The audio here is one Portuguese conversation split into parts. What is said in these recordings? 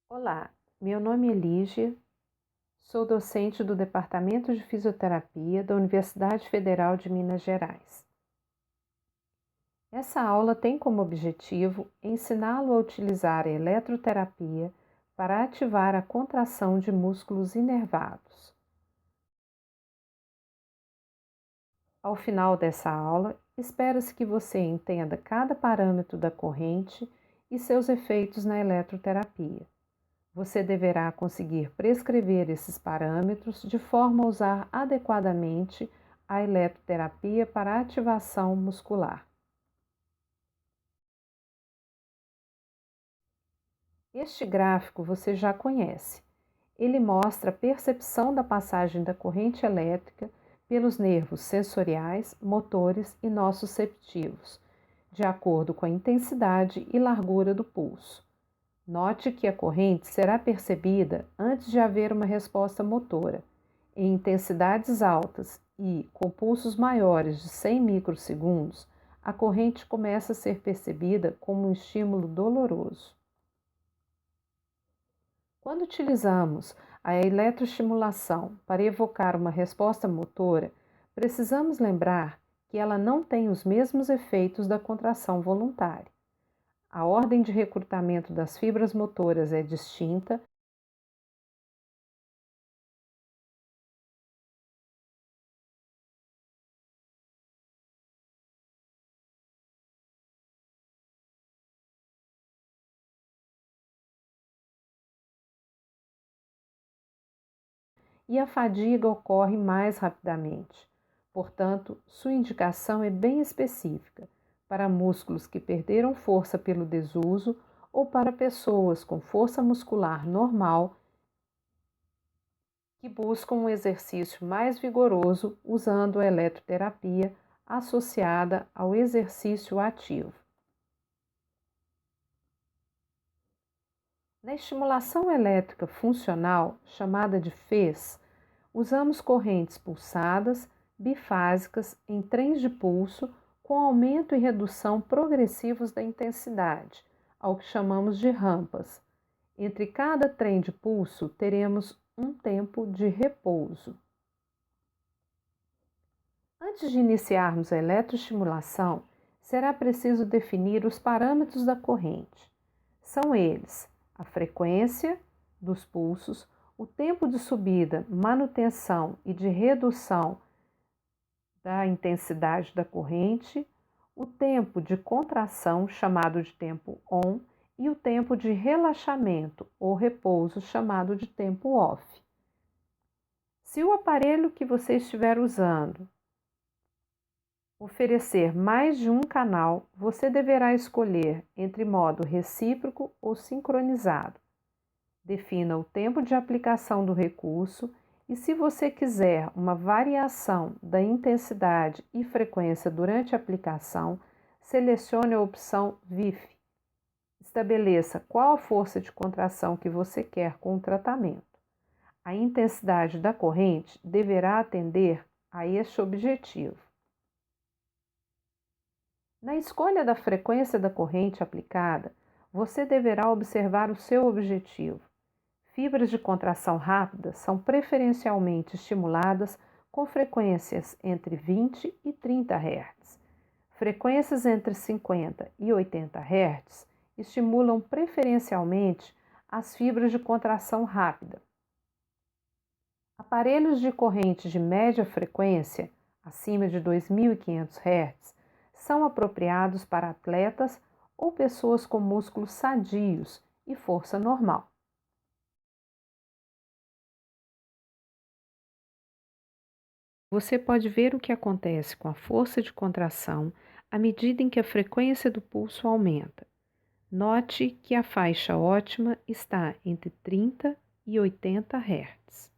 Olá, meu nome é Lígia, sou docente do Departamento de Fisioterapia da Universidade Federal de Minas Gerais. Essa aula tem como objetivo ensiná-lo a utilizar a eletroterapia para ativar a contração de músculos inervados. Ao final dessa aula, espera-se que você entenda cada parâmetro da corrente e seus efeitos na eletroterapia. Você deverá conseguir prescrever esses parâmetros de forma a usar adequadamente a eletroterapia para a ativação muscular. Este gráfico você já conhece. Ele mostra a percepção da passagem da corrente elétrica pelos nervos sensoriais, motores e nociceptivos, de acordo com a intensidade e largura do pulso. Note que a corrente será percebida antes de haver uma resposta motora. Em intensidades altas e com pulsos maiores de 100 microsegundos, a corrente começa a ser percebida como um estímulo doloroso. Quando utilizamos a eletroestimulação para evocar uma resposta motora, precisamos lembrar que ela não tem os mesmos efeitos da contração voluntária. A ordem de recrutamento das fibras motoras é distinta e a fadiga ocorre mais rapidamente. Portanto, sua indicação é bem específica para músculos que perderam força pelo desuso ou para pessoas com força muscular normal que buscam um exercício mais vigoroso usando a eletroterapia associada ao exercício ativo. Na estimulação elétrica funcional, chamada de FES, usamos correntes pulsadas bifásicas em trens de pulso com aumento e redução progressivos da intensidade, ao que chamamos de rampas. Entre cada trem de pulso, teremos um tempo de repouso. Antes de iniciarmos a eletroestimulação, será preciso definir os parâmetros da corrente. São eles: a frequência dos pulsos, o tempo de subida, manutenção e de redução da intensidade da corrente, o tempo de contração, chamado de tempo on, e o tempo de relaxamento ou repouso, chamado de tempo off. Se o aparelho que você estiver usando oferecer mais de um canal, você deverá escolher entre modo recíproco ou sincronizado. Defina o tempo de aplicação do recurso e, se você quiser uma variação da intensidade e frequência durante a aplicação, selecione a opção VIF. Estabeleça qual a força de contração que você quer com o tratamento. A intensidade da corrente deverá atender a este objetivo. Na escolha da frequência da corrente aplicada, você deverá observar o seu objetivo. Fibras de contração rápida são preferencialmente estimuladas com frequências entre 20 e 30 Hz. Frequências entre 50 e 80 Hz estimulam preferencialmente as fibras de contração rápida. Aparelhos de corrente de média frequência, acima de 2.500 Hz, são apropriados para atletas ou pessoas com músculos sadios e força normal. Você pode ver o que acontece com a força de contração à medida em que a frequência do pulso aumenta. Note que a faixa ótima está entre 30 e 80 Hz.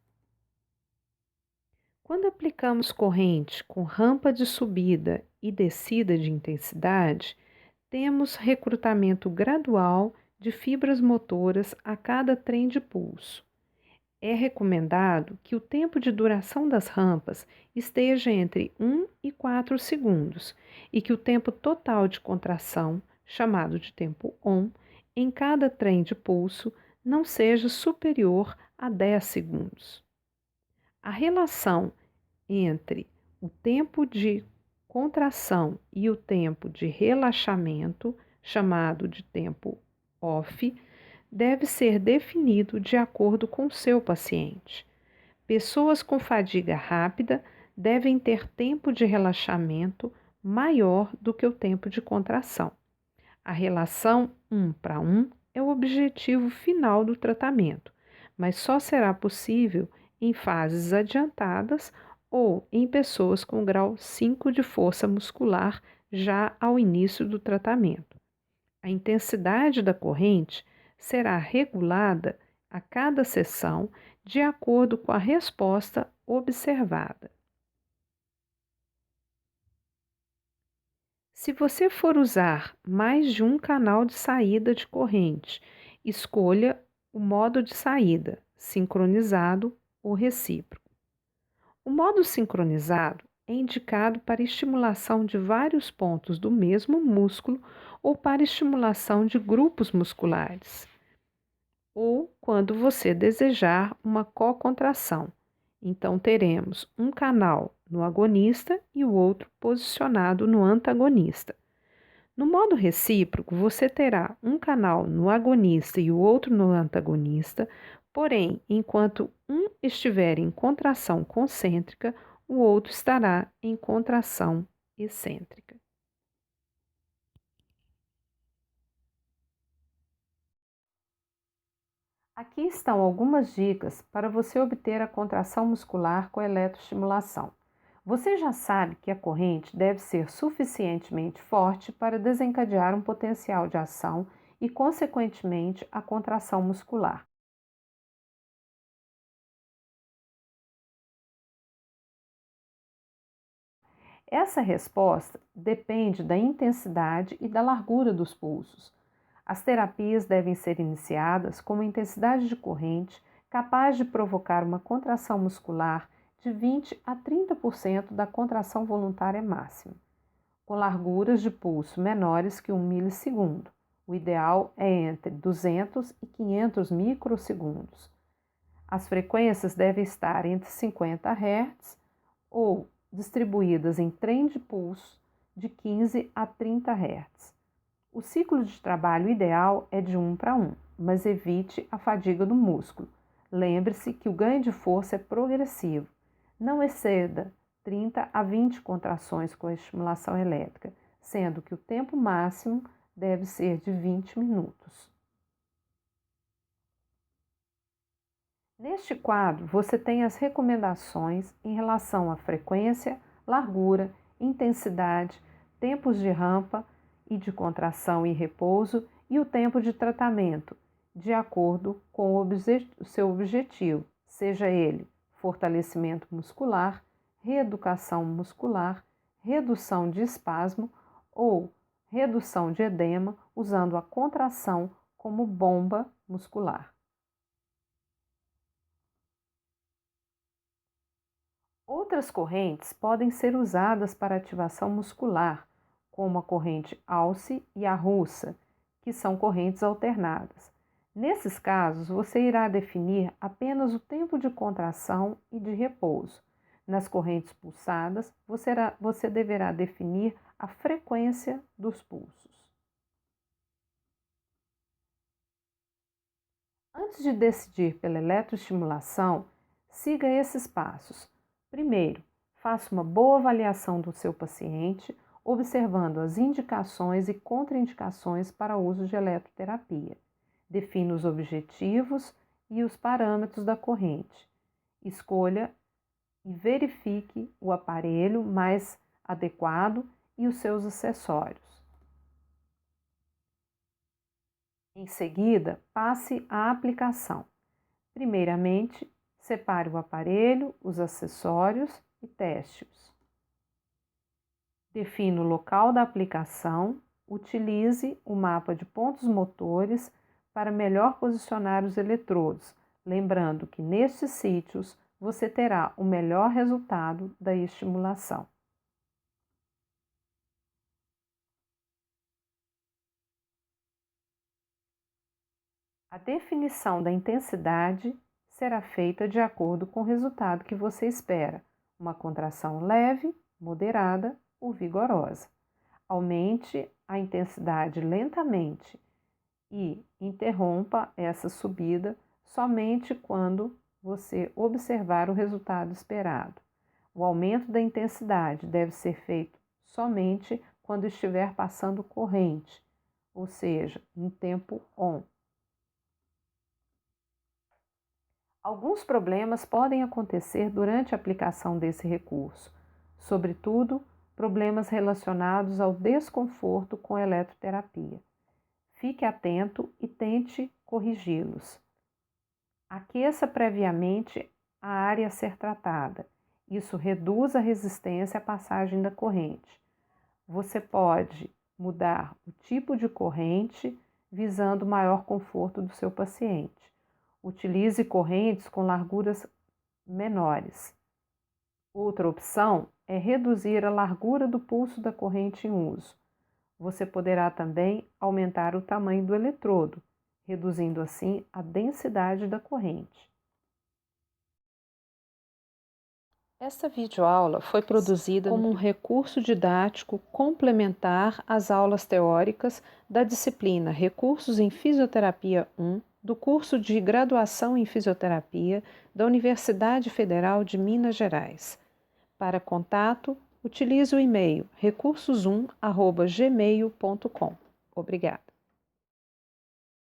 Quando aplicamos corrente com rampa de subida e descida de intensidade, temos recrutamento gradual de fibras motoras a cada trem de pulso. É recomendado que o tempo de duração das rampas esteja entre 1 e 4 segundos e que o tempo total de contração, chamado de tempo on, em cada trem de pulso não seja superior a 10 segundos. A relação entre o tempo de contração e o tempo de relaxamento, chamado de tempo off, deve ser definido de acordo com o seu paciente. Pessoas com fadiga rápida devem ter tempo de relaxamento maior do que o tempo de contração. A relação 1:1 é o objetivo final do tratamento, mas só será possível em fases adiantadas ou em pessoas com grau 5 de força muscular já ao início do tratamento. A intensidade da corrente será regulada a cada sessão de acordo com a resposta observada. Se você for usar mais de um canal de saída de corrente, escolha o modo de saída, sincronizado ou recíproco. O modo sincronizado é indicado para estimulação de vários pontos do mesmo músculo ou para estimulação de grupos musculares, ou quando você desejar uma cocontração. Então, teremos um canal no agonista e o outro posicionado no antagonista. No modo recíproco, você terá um canal no agonista e o outro no antagonista, porém, enquanto um estiver em contração concêntrica, o outro estará em contração excêntrica. Aqui estão algumas dicas para você obter a contração muscular com eletroestimulação. Você já sabe que a corrente deve ser suficientemente forte para desencadear um potencial de ação e, consequentemente, a contração muscular. Essa resposta depende da intensidade e da largura dos pulsos. As terapias devem ser iniciadas com uma intensidade de corrente capaz de provocar uma contração muscular de 20 a 30% da contração voluntária máxima, com larguras de pulso menores que 1 milissegundo. O ideal é entre 200 e 500 microsegundos. As frequências devem estar entre 50 Hz ou distribuídas em trem de pulso de 15 a 30 Hz. O ciclo de trabalho ideal é de 1:1, mas evite a fadiga do músculo. Lembre-se que o ganho de força é progressivo. Não exceda 30 a 20 contrações com a estimulação elétrica, sendo que o tempo máximo deve ser de 20 minutos. Neste quadro, você tem as recomendações em relação à frequência, largura, intensidade, tempos de rampa e de contração e repouso e o tempo de tratamento, de acordo com o seu objetivo, seja ele fortalecimento muscular, reeducação muscular, redução de espasmo ou redução de edema, usando a contração como bomba muscular. Outras correntes podem ser usadas para ativação muscular, como a corrente Alce e a russa, que são correntes alternadas. Nesses casos, você irá definir apenas o tempo de contração e de repouso. Nas correntes pulsadas, você deverá definir a frequência dos pulsos. Antes de decidir pela eletroestimulação, siga esses passos. Primeiro, faça uma boa avaliação do seu paciente, observando as indicações e contraindicações para o uso de eletroterapia. Defina os objetivos e os parâmetros da corrente. Escolha e verifique o aparelho mais adequado e os seus acessórios. Em seguida, passe à aplicação. Primeiramente, separe o aparelho, os acessórios e teste-os. Defina o local da aplicação, utilize o mapa de pontos motores para melhor posicionar os eletrodos, lembrando que nestes sítios você terá o melhor resultado da estimulação. A definição da intensidade será feita de acordo com o resultado que você espera, uma contração leve, moderada ou vigorosa. Aumente a intensidade lentamente e interrompa essa subida somente quando você observar o resultado esperado. O aumento da intensidade deve ser feito somente quando estiver passando corrente, ou seja, em tempo ON. Alguns problemas podem acontecer durante a aplicação desse recurso, sobretudo problemas relacionados ao desconforto com a eletroterapia. Fique atento e tente corrigi-los. Aqueça previamente a área a ser tratada. Isso reduz a resistência à passagem da corrente. Você pode mudar o tipo de corrente visando maior conforto do seu paciente. Utilize correntes com larguras menores. Outra opção é reduzir a largura do pulso da corrente em uso. Você poderá também aumentar o tamanho do eletrodo, reduzindo assim a densidade da corrente. Esta videoaula foi produzida como um recurso didático complementar às aulas teóricas da disciplina Recursos em Fisioterapia 1 do curso de graduação em fisioterapia da Universidade Federal de Minas Gerais. Para contato, utilize o e-mail recursos1@gmail.com. Obrigada.